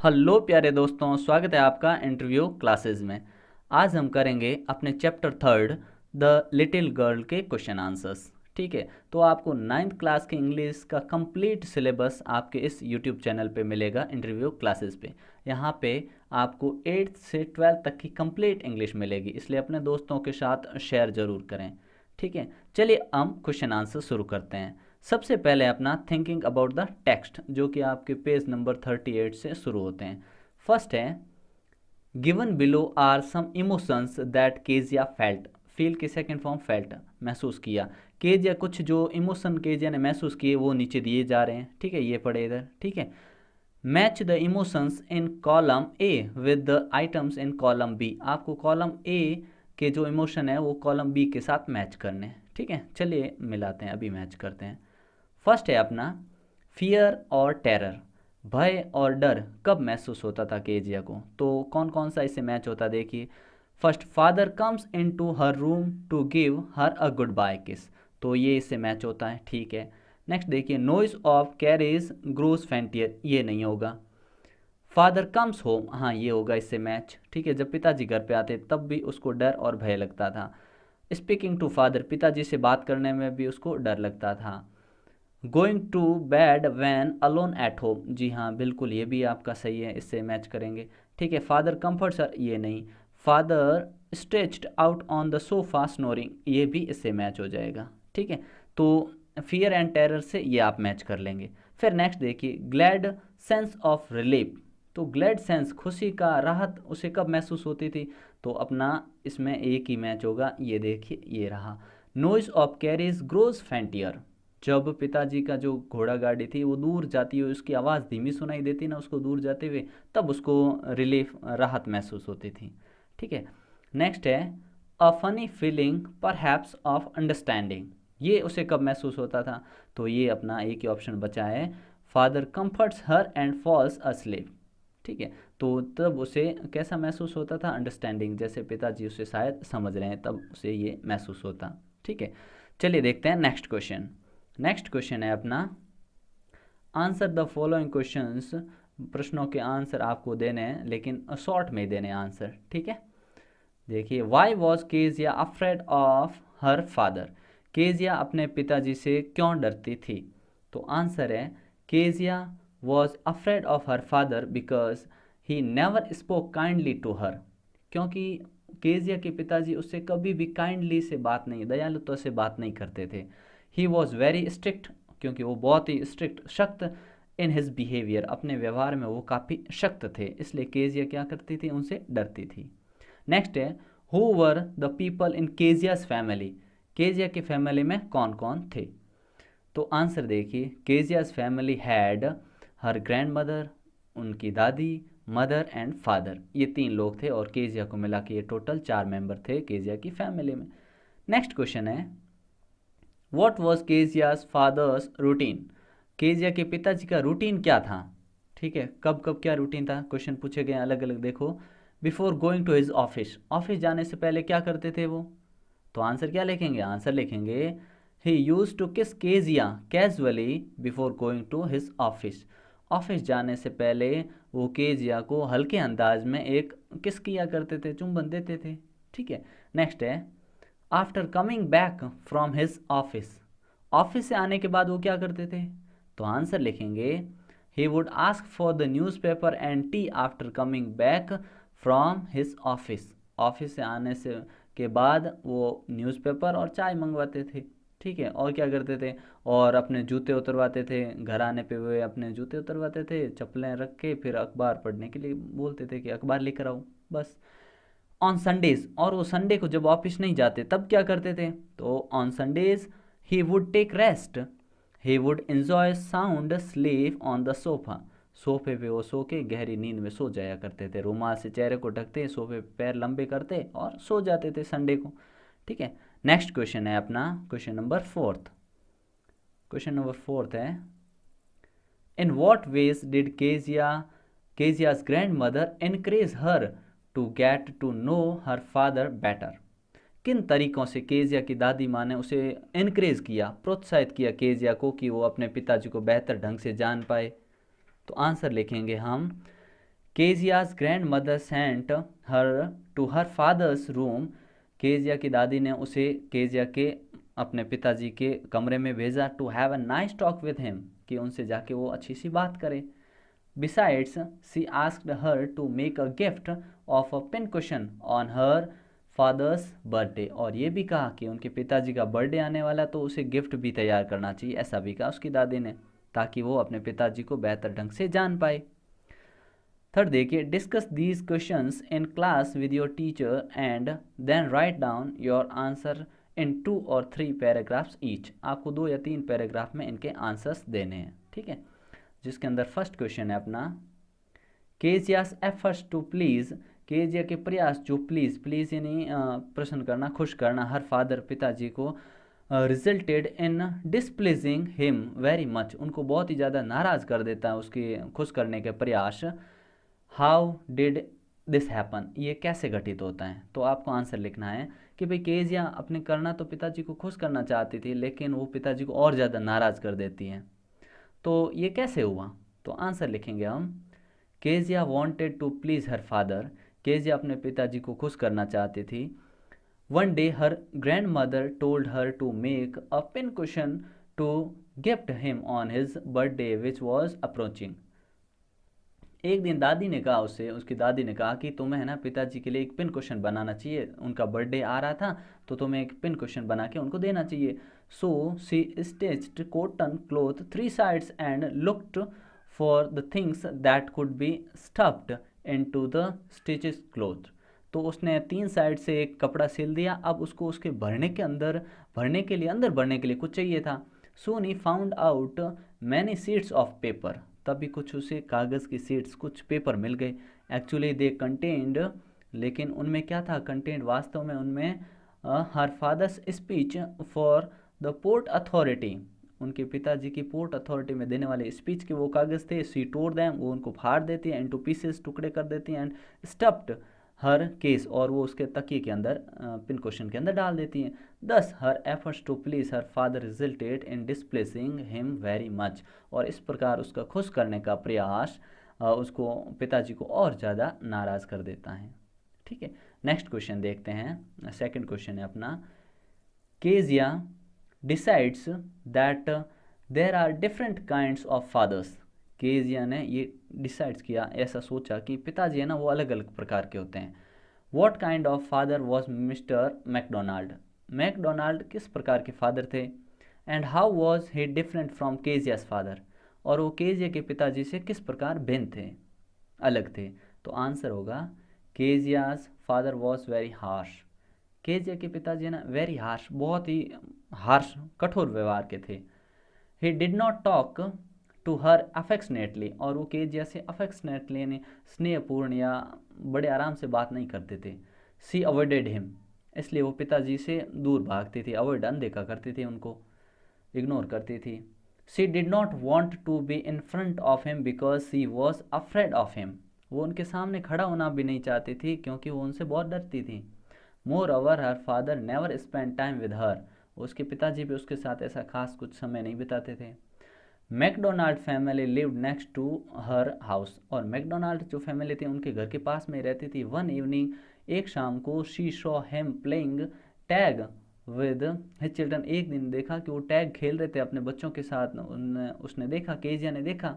Hello प्यारे दोस्तों, स्वागत है आपका इंटरव्यू क्लासेस में। आज हम करेंगे अपने chapter third the little girl के क्वेश्चन आंसर्स। ठीक है, तो आपको नाइन्थ क्लास के इंग्लिश का कंप्लीट सिलेबस आपके इस यूट्यूब चैनल पे मिलेगा इंटरव्यू क्लासेस पे। यहाँ पे आपको 8th से 12th तक की कंप्लीट इंग्लिश मिलेगी, इसलिए अपने दोस्तों के साथ शेयर ज़रूर करें। ठीक है, चलिए हम क्वेश्चन आंसर शुरू करते हैं। सबसे पहले अपना थिंकिंग अबाउट द टेक्स्ट, जो कि आपके पेज नंबर 38 से शुरू होते हैं। फर्स्ट है, given below are some emotions that Kezia felt. Feel की सेकेंड फॉर्म फेल्ट, महसूस किया। केजिया कुछ जो इमोशन केजिया ने महसूस किए वो नीचे दिए जा रहे हैं। ठीक है, ये पढ़े इधर। ठीक है, match the emotions in column A with the items in column B. आपको कॉलम ए के जो इमोशन है वो कॉलम बी के साथ मैच करने हैं। ठीक है, चलिए मिलाते हैं, अभी मैच करते हैं। फर्स्ट है अपना फियर और टेरर, भय और डर कब महसूस होता था केजिया को, तो कौन कौन सा इससे मैच होता देखिए। First, father comes into her room to give her a goodbye kiss, तो ये इससे मैच होता है। ठीक है, नेक्स्ट देखिए, नॉइज ऑफ कैरेज ग्रोज फैंटियर, ये नहीं होगा। फादर कम्स होम, हाँ ये होगा इससे मैच। ठीक है, जब पिताजी घर पे आते तब भी उसको डर और भय लगता था। स्पीकिंग टू फादर, पिताजी से बात करने में भी उसको डर लगता था। Going to bed when alone at home, जी हाँ बिल्कुल ये भी आपका सही है, इससे मैच करेंगे। ठीक है, फादर कम्फर्ट सर, ये नहीं। Father stretched out on the sofa snoring, ये भी इससे मैच हो जाएगा। ठीक है, तो फियर एंड टेरर से ये आप मैच कर लेंगे। फिर नेक्स्ट देखिए, ग्लैड सेंस ऑफ रिलीफ, तो ग्लैड सेंस खुशी का, राहत उसे कब महसूस होती थी, तो अपना इसमें एक ही मैच होगा, ये देखिए ये रहा। नॉइज ऑफ कैरीज ग्रोज फैंटियर, जब पिताजी का जो घोड़ा गाड़ी थी वो दूर जाती हुई उसकी आवाज़ धीमी सुनाई देती ना उसको दूर जाते हुए, तब उसको रिलीफ, राहत महसूस होती थी। ठीक है, नेक्स्ट है a funny feeling perhaps of understanding, ये उसे कब महसूस होता था, तो ये अपना एक ही ऑप्शन बचा है, father comforts her and falls asleep. ठीक है, तो तब उसे कैसा महसूस होता था, अंडरस्टैंडिंग, जैसे पिताजी उसे शायद समझ रहे हैं तब उसे ये महसूस होता। ठीक है, चलिए देखते हैं नेक्स्ट क्वेश्चन। नेक्स्ट क्वेश्चन है अपना, आंसर द फॉलोइंग क्वेश्चंस, प्रश्नों के आंसर आपको देने हैं लेकिन शॉर्ट में ही देने आंसर। ठीक है, देखिए, why was Kezia afraid of her father, Kezia अपने पिताजी से क्यों डरती थी, तो आंसर है Kezia was afraid of her father because he never spoke kindly to her, क्योंकि केजिया के पिताजी उससे कभी भी काइंडली से बात नहीं, दयालुता से बात नहीं करते थे। ही वॉज वेरी स्ट्रिक्ट, क्योंकि वो बहुत ही स्ट्रिक्ट, सख्त, इन हिज बिहेवियर, अपने व्यवहार में वो काफ़ी सख्त थे, इसलिए केजिया क्या करती थी, उनसे डरती थी। नेक्स्ट है, who were the people in Keziah's family, Kezia की फैमिली में कौन कौन थे, तो आंसर देखिए, Keziah's family had her grand mother, उनकी दादी, मदर एंड फादर, ये 3 लोग थे और केजिया को मिला के ये टोटल 4 मेंबर थे केजिया की फैमिली में। नेक्स्ट क्वेश्चन है, what was Kezia's father's routine, Kezia के पिताजी का रूटीन क्या था। ठीक है, कब कब क्या रूटीन था, क्वेश्चन पूछे गए अलग अलग, देखो। Before going to his office, office जाने से पहले क्या करते थे वो, तो आंसर क्या लिखेंगे, आंसर लिखेंगे he used to kiss Kezia casually before going to his office, office जाने से पहले वो केजिया को हल्के अंदाज में एक किस किया करते थे, चुंबन देते थे। ठीक है, नेक्स्ट है, after coming back from his office, office से आने के बाद वो क्या करते थे, तो आंसर लिखेंगे he would ask for the news paper and T after coming back from his office, office से आने से के बाद वो न्यूज़पेपर और चाय मंगवाते थे। ठीक है, और क्या करते थे, और अपने जूते उतरवाते थे, घर आने पे वे अपने जूते उतरवाते थे, चप्पलें रख के फिर अखबार पढ़ने के लिए बोलते थे कि अखबार लेकर आओ, बस। ऑन संडेज, और वो संडे को जब ऑफिस नहीं जाते तब क्या करते थे, तो on Sundays he would take rest, he would enjoy sound sleep on the sofa, सोफे पे वो सो के गहरी नींद में सो जाया करते थे, रुमाल से चेहरे को ढकते, सोफे पे पैर लंबे करते और सो जाते थे संडे को। ठीक है, नेक्स्ट क्वेश्चन है अपना question number fourth, question number fourth है, in what ways did Kezia's grandmother encourage her to get to know her father better, किन तरीकों से केजिया की दादी माँ ने उसे इनक्रेज किया, प्रोत्साहित किया केजिया को कि वो अपने पिताजी को बेहतर ढंग से जान पाए, तो आंसर लिखेंगे हम, केजिया's grandmother sent her to her father's room. Kezia की दादी ने उसे केजिया के अपने पिताजी के कमरे में भेजा to have a nice talk with him, कि उनसे जाके वो अच्छी सी बात करे. Besides, she asked her to make a gift of a pincushion on her father's birthday. और ये भी कहा कि उनके पिताजी का बर्थडे आने वाला तो उसे गिफ्ट भी तैयार करना चाहिए, ऐसा भी कहा उसकी दादी ने, ताकि वो अपने पिताजी को बेहतर ढंग से जान पाए. थर्ड देखिए, discuss these questions in class with your teacher and then write down your answer in 2 और 3 पैराग्राफ्स ईच. आपको 2 या 3 पैराग्राफ में इनके आंसर्स देने हैं, ठीक है. जिसके अंदर फर्स्ट क्वेश्चन है अपना, केजियास एफर्ट्स टू प्लीज. केजिया के प्रयास जो प्लीज, प्लीज यानी प्रसन्न करना, खुश करना, हर फादर पिताजी को, resulted in displeasing him very much, उनको बहुत ही ज़्यादा नाराज़ कर देता है उसके खुश करने के प्रयास. हाउ डिड दिस हैपन, ये कैसे घटित होता है. तो आपको आंसर लिखना है कि भाई केजिया अपने करना तो पिताजी को खुश करना चाहती थी, लेकिन वो पिताजी को और ज़्यादा नाराज़ कर देती है. तो ये कैसे हुआ, तो आंसर लिखेंगे हम, Kezia wanted to please her father. Kezia अपने पिताजी को खुश करना चाहती थी. One day her grandmother told her to make a pin cushion to gift him on his birthday which was approaching. एक दिन दादी ने कहा उससे, उसकी दादी ने कहा कि तुम्हें है ना पिताजी के लिए एक पिन कुशन बनाना चाहिए, उनका बर्थडे आ रहा था तो तुम्हें एक पिन कुशन बना के उनको देना चाहिए. So she stitched cotton cloth 3 sides and looked for the things that could be stuffed into the stitches cloth. तो उसने 3 साइड से एक कपड़ा सिल दिया, अब उसको उसके भरने के अंदर भरने के लिए, अंदर भरने के लिए कुछ चाहिए था. सून ही found out many sheets of paper. तभी कुछ उसे कागज़ की शीट्स, कुछ पेपर मिल गए. एक्चुअली दे कंटेन्ड, लेकिन उनमें क्या था, कंटेंट वास्तव में उनमें her father's speech for the port authority, उनके पिताजी की पोर्ट अथॉरिटी में देने वाले स्पीच के वो कागज़ थे. सी टोर दैम, वो उनको फाड़ देती है, इनटू पीसेस, टुकड़े कर देती हैं, एंड स्टफ्ड हर केस, और वो उसके तकिए के अंदर, पिन क्वेश्चन के अंदर डाल देती हैं. Thus her efforts to please her father resulted in displacing him very much. और इस प्रकार उसका खुश करने का प्रयास उसको, पिताजी को और ज़्यादा नाराज़ कर देता है, ठीक है. नेक्स्ट क्वेश्चन देखते हैं. सेकंड क्वेश्चन है अपना, Kezia decides that there are different kinds of fathers. Kezia ने ये डिसाइड्स किया, ऐसा सोचा कि पिताजी है ना वो अलग अलग प्रकार के होते हैं. What kind of father was mister McDonald. McDonald किस प्रकार के फादर थे. And how was he different from Kezia's father. और वो केजिया के पिताजी से किस प्रकार भिन्न थे, अलग थे. तो आंसर होगा, Kezia's father was very harsh. Kezia के पिताजी है ना वेरी हार्श, बहुत ही हार्श, कठोर व्यवहार के थे. He did not talk to her affectionately. और वो केजिया से अफेक्शनेटली यानी स्नेहपूर्ण या बड़े आराम से बात नहीं करते थे. सी अवॉइडेड हिम, इसलिए वो पिताजी से दूर भागती थी, अवॉइड अनदेखा करती थी, उनको इग्नोर करती थी. She did not want to be in front of him because she was afraid of him. वो उनके सामने खड़ा होना भी नहीं चाहती थी क्योंकि वो उनसे बहुत डरती थी. More over her father never spend time with her. उसके पिताजी भी उसके साथ ऐसा खास कुछ समय नहीं बिताते थे. McDonald family lived next to her house. और मैकडोनाल्ड जो फैमिली थी उनके घर के पास में रहती थी. वन इवनिंग, एक शाम को, she Shaw him playing tag with his children. एक दिन देखा कि वो टैग खेल रहे थे अपने बच्चों के साथ. उसने देखा, केजिया ने देखा,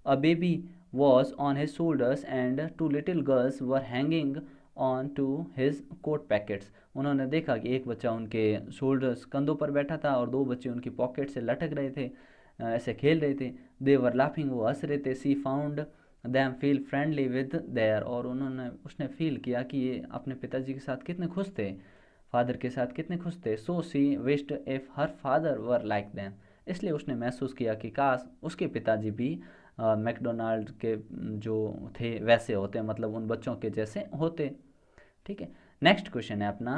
a baby was on his shoulders and 2 little girls were hanging on to his coat pockets. उन्होंने देखा कि एक बच्चा उनके शोल्डर्स, कंधों पर बैठा था, और 2 बच्चे उनकी पॉकेट से लटक रहे थे, ऐसे खेल रहे थे. दे वर लाफिंग, वो हंस रहे थे. She found them feel friendly with there. और उसने फील किया कि ये अपने पिताजी के साथ कितने खुश थे, फादर के साथ कितने खुश थे. So she wished if her father were like them. इसलिए उसने महसूस किया कि काश उसके पिताजी भी मैकडोनाल्ड के जो थे वैसे होते, मतलब उन बच्चों के जैसे होते, ठीक है. नेक्स्ट क्वेश्चन है अपना,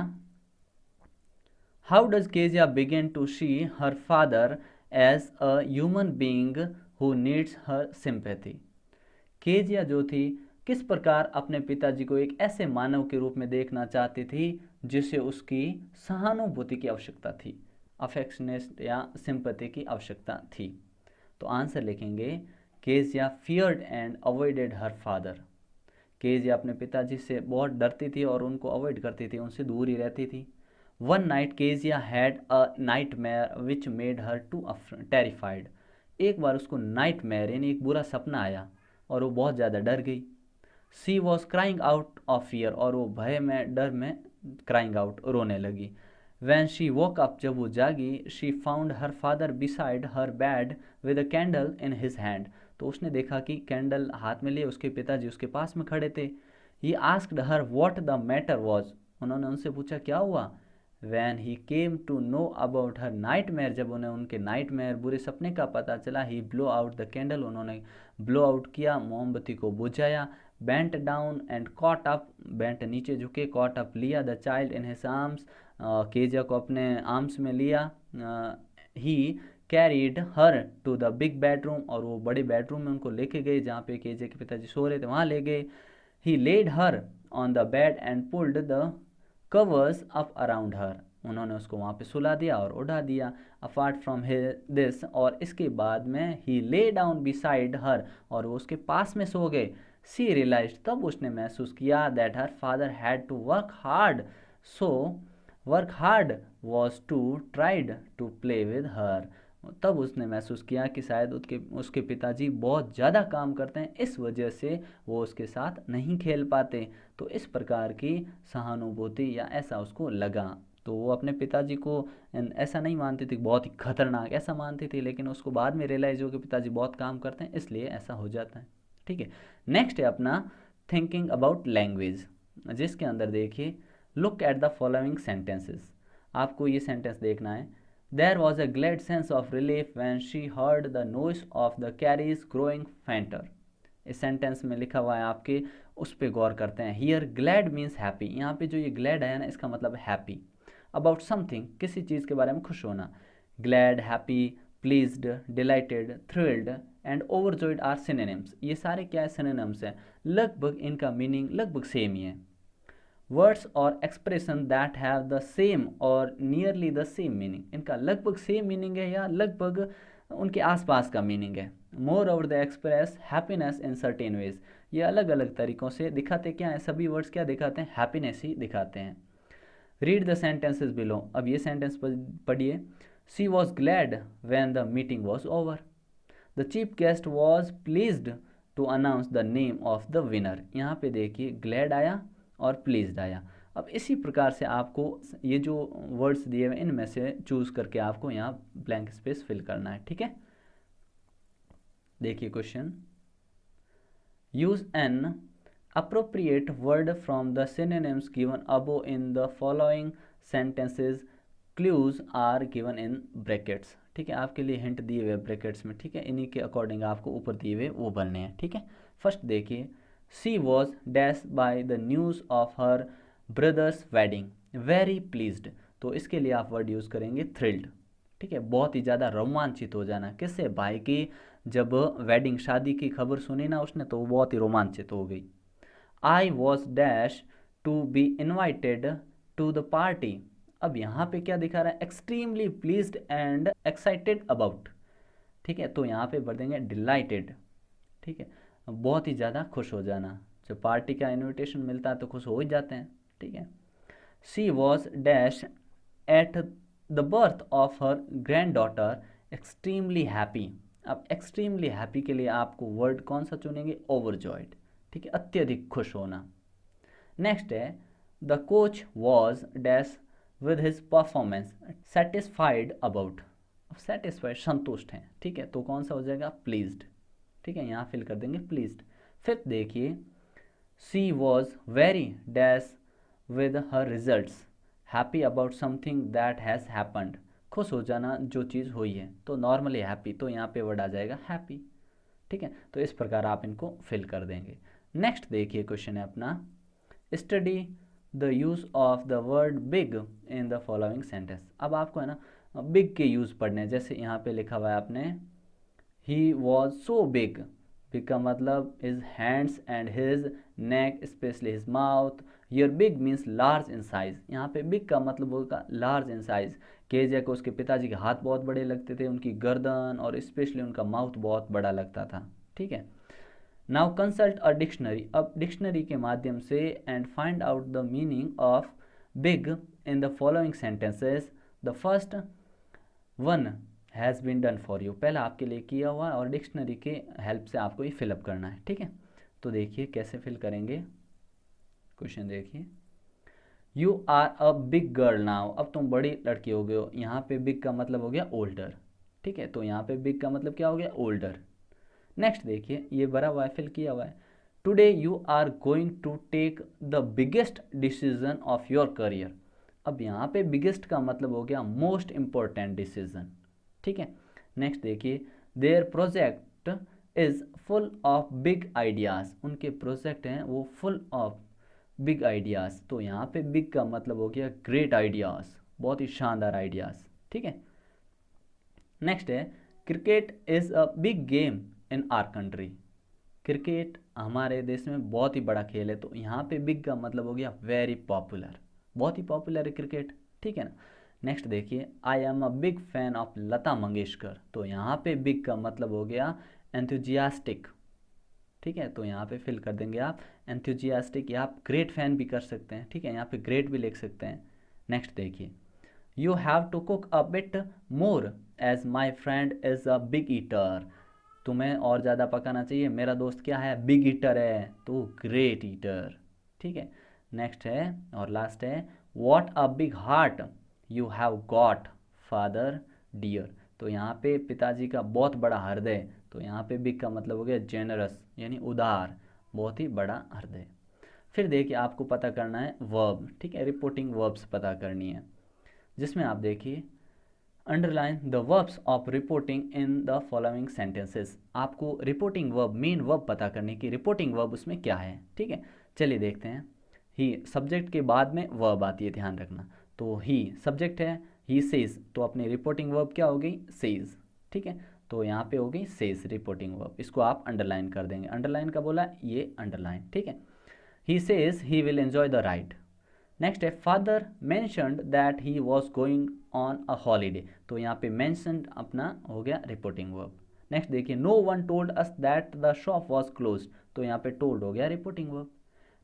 how does Kezia begin to see her father as a human being who needs her sympathy. Kezia जो थी किस प्रकार अपने पिताजी को एक ऐसे मानव के रूप में देखना चाहती थी जिसे उसकी सहानुभूति की आवश्यकता थी, अफेक्शनेस या सिंपैथी की आवश्यकता थी. तो आंसर लिखेंगे, Kezia feared and avoided her father. Kezia अपने पिताजी से बहुत डरती थी और उनको अवॉइड करती थी, उनसे दूर ही रहती थी। One night Kezia had a nightmare which made her too terrified. एक बार उसको नाइट मेयर यानी एक बुरा सपना आया और वो बहुत ज़्यादा डर गई। She was crying out of fear, और वो भय में, डर में क्राइंग आउट, रोने लगी। वैन शी वोक अप, जब वो जागी, she found her father beside her bed with a candle in his hand. तो उसने देखा कि कैंडल हाथ में लिए उसके पिताजी उसके पास में खड़े थे। He asked her what the matter was. उन्होंने उनसे पूछा क्या हुआ। When he came to know about her nightmare, जब उन्हें उनके नाइट मेयर बुरे सपने का पता चला, he blow out the candle, उन्होंने ब्लो आउट किया, मोमबत्ती को बुझाया। Bent down and caught up, bent नीचे झुके, कॉट अप लिया the child in his arms, Kezia को अपने आर्म्स में लिया। He carried her to the big bedroom, और वो बड़े बेडरूम में उनको लेके गए जहाँ पे केजिया के पिताजी सो रहे थे, वहाँ ले गए। He laid her on the bed and pulled the covers up around her, उन्होंने उसको वहाँ पे सुला दिया और उड़ा दिया। अपार्ट फ्रॉम दिस, और इसके बाद में ही ले डाउन बिसाइड हर, और वो उसके पास में सो गए। सी रियलाइज, तब उसने महसूस किया that her father had to work hard, so work hard was to tried to play with her. तब उसने महसूस किया कि शायद उसके पिताजी बहुत ज़्यादा काम करते हैं, इस वजह से वो उसके साथ नहीं खेल पाते। तो इस प्रकार की सहानुभूति या ऐसा उसको लगा। तो वो अपने पिताजी को ऐसा नहीं मानती थी, बहुत ही खतरनाक ऐसा मानती थी, लेकिन उसको बाद में रियलाइज हो कि पिताजी बहुत काम करते हैं, इसलिए ऐसा हो जाता है। ठीक है, नेक्स्ट है अपना थिंकिंग अबाउट लैंग्वेज, जिसके अंदर देखिए look at the following sentences. आपको ये सेंटेंस देखना है। There was a glad sense of relief when she heard the noise of the carriage growing fainter. इस सेंटेंस में लिखा हुआ है आपके, उस पर गौर करते हैं। हियर ग्लैड मीन्स हैप्पी, यहाँ पे जो ये ग्लैड है ना, इसका मतलब हैप्पी। अबाउट समथिंग, किसी चीज़ के बारे में खुश होना। Glad, happy, pleased, delighted, thrilled and overjoyed are synonyms. ये सारे क्या है, सिनोनिम्स हैं। लगभग इनका मीनिंग लगभग सेम ही है। वर्ड्स और expression that have the same और नियरली द सेम मीनिंग, इनका लगभग सेम मीनिंग है या लगभग उनके आसपास का मीनिंग है। More over the express happiness in certain veg, ये अलग अलग तरीक़ों से दिखाते क्या हैं, सभी वर्ड्स क्या दिखाते हैं, हैप्पीनेस ही दिखाते हैं। रीड द सेंटेंसेस बिलो, अब ये सेंटेंस पढ़िए। She was glad when the meeting was over. The chief guest was pleased to announce the name of the winner. यहाँ पे देखिए ग्लैड आया और प्लीज्ड आया। अब इसी प्रकार से आपको ये जो वर्ड्स दिए हुए इनमें से चूज करके आपको यहाँ ब्लैंक स्पेस फिल करना है। ठीक है, देखिए question. Use N appropriate word from the synonyms given above in the following sentences. Clues are given in brackets। ठीक है, आपके लिए हिंट दिए हुए ब्रैकेट्स में। ठीक है, इन्हीं के अकॉर्डिंग आपको ऊपर दिए हुए वो बनने हैं। ठीक है, फर्स्ट देखिए, she was dash by the news of her brother's wedding very pleased. तो इसके लिए आप वर्ड यूज़ करेंगे थ्रिल्ड। ठीक है, बहुत ही ज़्यादा रोमांचित हो जाना। किससे, भाई की जब वेडिंग शादी की खबर सुनी ना उसने, तो वो बहुत ही रोमांचित हो गई। I was dash to be invited to the party। अब यहाँ पे क्या दिखा रहा है, extremely pleased and excited about. ठीक है, तो यहाँ पे भर देंगे डिलाइटेड। ठीक है, बहुत ही ज़्यादा खुश हो जाना, जब पार्टी का इनविटेशन मिलता है तो खुश हो ही जाते हैं। ठीक है, she was dash at the birth of her granddaughter extremely happy. अब एक्सट्रीमली हैप्पी के लिए आपको वर्ड कौन सा चुनेंगे, ओवरजॉयड। ठीक है, अत्यधिक खुश होना। नेक्स्ट है the coach was dash with his performance satisfied about. Satisfied संतुष्ट हैं। ठीक है, तो कौन सा हो जाएगा, प्लीज्ड। ठीक है, यहाँ फिल कर देंगे प्लीज्ड। फिफ्थ देखिए, she was very dash with her results happy about something that has happened. खुश हो जाना जो चीज़ हुई है, तो नॉर्मली हैप्पी, तो यहाँ पे वर्ड आ जाएगा हैप्पी। ठीक है, तो इस प्रकार आप इनको फिल कर देंगे। नेक्स्ट देखिए क्वेश्चन है अपना, study the use of the word big in the following sentence. अब आपको है ना बिग के यूज़ पढ़ने हैं। जैसे यहाँ पे लिखा हुआ है आपने, he was so big. Big का मतलब his hands and his neck specially his mouth. Your big means large in size. यहाँ पे बिग का मतलब होगा लार्ज इन साइज। केजिया को उसके पिताजी के हाथ बहुत बड़े लगते थे, उनकी गर्दन और स्पेशली उनका माउथ बहुत बड़ा लगता था। ठीक है, नाउ कंसल्ट अ डिक्शनरी, अब डिक्शनरी के माध्यम से and find out the meaning of big in the following sentences. The first one has been done for you, पहला आपके लिए किया हुआ और डिक्शनरी के हेल्प से आपको ये फिलअप करना है, ठीक है। तो देखिए कैसे फिल करेंगे, क्वेश्चन देखिए। You are a big girl now, अब तुम बड़ी लड़की हो गए हो। यहाँ पे बिग का मतलब हो गया ओल्डर, ठीक है, तो यहाँ पे बिग का मतलब क्या हो गया, ओल्डर। नेक्स्ट देखिए, ये भरा हुआ है, फिल किया हुआ है। Today you are going to take the biggest decision of your career, अब यहाँ पे बिगेस्ट का मतलब हो गया मोस्ट इंपॉर्टेंट डिसीजन, ठीक है। नेक्स्ट देखिए, there project is full of big ideas, उनके प्रोजेक्ट हैं वो फुल ऑफ बिग आइडियाज़, तो यहाँ पे बिग का मतलब हो गया ग्रेट आइडियाज़, बहुत ही शानदार आइडियाज़, ठीक है। नेक्स्ट है, cricket is a big game in our country, cricket हमारे देश में बहुत ही बड़ा खेल है, तो यहाँ पे बिग का मतलब हो गया वेरी पॉपुलर, बहुत ही पॉपुलर है क्रिकेट, ठीक है ना। नेक्स्ट देखिए, I am a big fan of Lata Mangeshkar, तो यहाँ पे बिग का मतलब हो गया एंथुजियास्टिक, ठीक है, तो यहाँ पे फिल कर देंगे आप एंथुजियास्टिक, या आप ग्रेट फैन भी कर सकते हैं, ठीक है, यहाँ पे ग्रेट भी लिख सकते हैं। नेक्स्ट देखिए, you have to cook a bit more as my friend is a big eater, तुम्हें और ज़्यादा पकाना चाहिए, मेरा दोस्त क्या है, बिग ईटर है, तो ग्रेट ईटर, ठीक है। नेक्स्ट है और लास्ट है, what a big heart you have got father dear, तो यहाँ पे पिताजी का बहुत बड़ा हृदय, तो यहाँ पे बिग का मतलब हो गया जेनरस, यानी उदार, बहुत ही बड़ा हृदय। फिर देखिए, आपको पता करना है वर्ब, ठीक है, रिपोर्टिंग वर्ब्स पता करनी है, जिसमें आप देखिए underline the verbs of reporting in the following sentences, आपको रिपोर्टिंग वर्ब, मेन वर्ब पता करने की, रिपोर्टिंग वर्ब उसमें क्या है, ठीक है। चलिए देखते हैं। ही सब्जेक्ट के बाद में वर्ब आती है, ध्यान रखना, तो ही सब्जेक्ट है, ही सेज, तो अपनी रिपोर्टिंग वर्ब क्या हो गई, सेज, ठीक है, तो यहाँ पे हो गई सेज रिपोर्टिंग वर्ब, इसको आप अंडरलाइन कर देंगे, अंडरलाइन का बोला ये अंडरलाइन, ठीक है। He says he will enjoy the ride. Next है, father mentioned that he was going on a holiday, तो यहाँ पे मैंशनड अपना हो गया रिपोर्टिंग वर्ब। नेक्स्ट देखिए, no one told us that the shop was close, तो यहाँ पे टोल्ड हो गया रिपोर्टिंग वर्ब।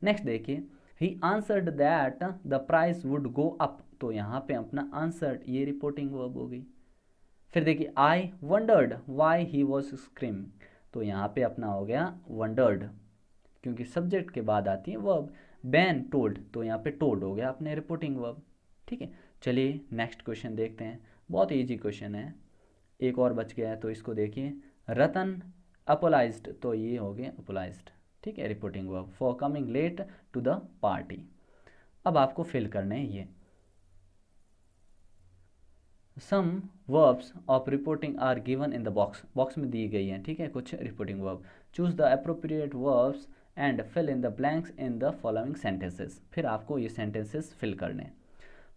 नेक्स्ट देखिए, he answered that the price would go up, तो यहाँ पे अपना आंसर्ड ये रिपोर्टिंग वर्ब हो गई। फिर देखिए, आई wandered why he was scream, तो यहाँ पे अपना हो गया वंडर्ड, क्योंकि सब्जेक्ट के बाद आती है वर्ब। बैन टोल्ड, तो यहाँ पे टोल्ड हो गया अपने रिपोर्टिंग वर्ब, ठीक है। चलिए नेक्स्ट क्वेश्चन देखते हैं, बहुत इजी क्वेश्चन है, एक और बच गया है, तो इसको देखिए। रतन अपोलाइज्ड, तो ये हो गया अपोलाइज्ड, ठीक है, reporting verb for coming late to the party. अब आपको फिल करने हैं ये some verbs of reporting are given in the box, box में दी गई हैं, ठीक है, कुछ reporting verb. Choose the appropriate verbs and fill in the blanks in the following sentences, फिर आपको ये सेंटेंसेस फिल करने हैं।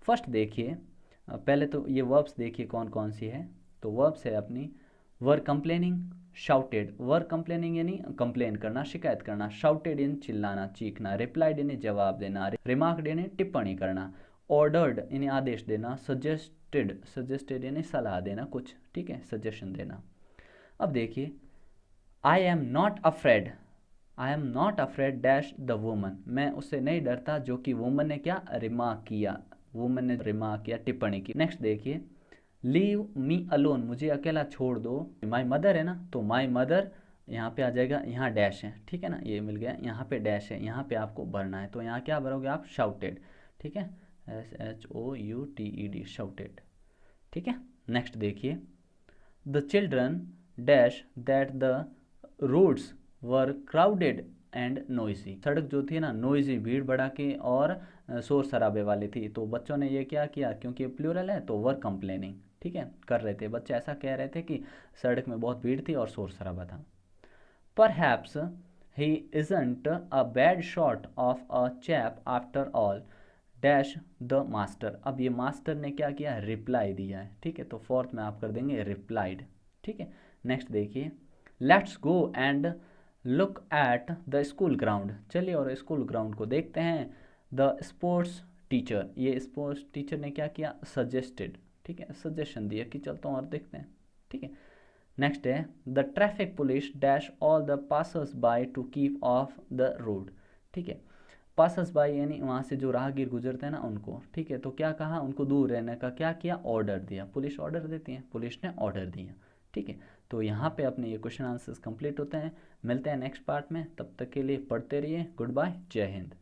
फर्स्ट देखिए, पहले तो ये वर्ब्स देखिए कौन कौन सी है, तो वर्ब्स है अपनी वर कंप्लेनिंग, शाउटेड, वर कंप्लेनिंग यानी कंप्लेन करना, शिकायत करना, शाउटेड यानी चिल्लाना चीखना, रिप्लाइड यानी जवाब देना, रिमार्क्ड यानी टिप्पणी करना, ऑर्डर्ड यानी आदेश देना, सजेस्टेड, सजेस्टेड यानी सलाह देना कुछ, ठीक है, सजेशन देना। अब देखिए, I am not afraid, I am not afraid dash the woman, मैं उससे नहीं डरता जो कि वुमन ने क्या रिमार्क किया, वुमन ने रिमार्क किया, टिप्पणी की। नेक्स्ट देखिए, लीव मी अलोन, मुझे अकेला छोड़ दो, माई मदर है ना, तो माई मदर यहाँ पे आ जाएगा, यहाँ डैश है, ठीक है ना, ये मिल गया, यहाँ पे डैश है, यहाँ पे आपको भरना है, तो यहाँ क्या भरोगे आप, शाउटेड, ठीक है, SHOUTED, शाउटेड, ठीक है। नेक्स्ट देखिए, the children dash that the roads were crowded and noisy, सड़क जो थी ना नोइसी, भीड़ भड़ाके और शोर शराबे वाली थी, तो बच्चों ने ये क्या किया, क्योंकि प्लूरल है तो वर कंप्लेनिंग, ठीक है, कर रहे थे बच्चे, ऐसा कह रहे थे कि सड़क में बहुत भीड़ थी और शोर शराबा था। Perhaps he isn't a bad shot of a chap after all dash the master, अब ये मास्टर ने क्या किया, रिप्लाई दिया है, ठीक है, तो फोर्थ में आप कर देंगे रिप्लाइड, ठीक है। नेक्स्ट देखिए, let's go and look at the school ground, चलिए और स्कूल ग्राउंड को देखते हैं। द स्पोर्ट्स टीचर, ये स्पोर्ट्स टीचर ने क्या किया, सजेस्टेड, ठीक है, सजेशन दिया कि चलता हूँ और देखते हैं, ठीक है। नेक्स्ट है the traffic police dash all the passers by two keep of the road. ठीक है, पासर्स बाय यानी वहाँ से जो राहगीर गुजरते हैं ना उनको, ठीक है, तो क्या कहा, उनको दूर रहने का क्या किया, ऑर्डर दिया। पुलिस ऑर्डर देती है, पुलिस ने ऑर्डर दिया। ठीक है, तो यहाँ पे अपने ये क्वेश्चन आंसर्स कंप्लीट होते हैं। मिलते हैं नेक्स्ट पार्ट में, तब तक के लिए पढ़ते रहिए। गुड बाय, जय हिंद।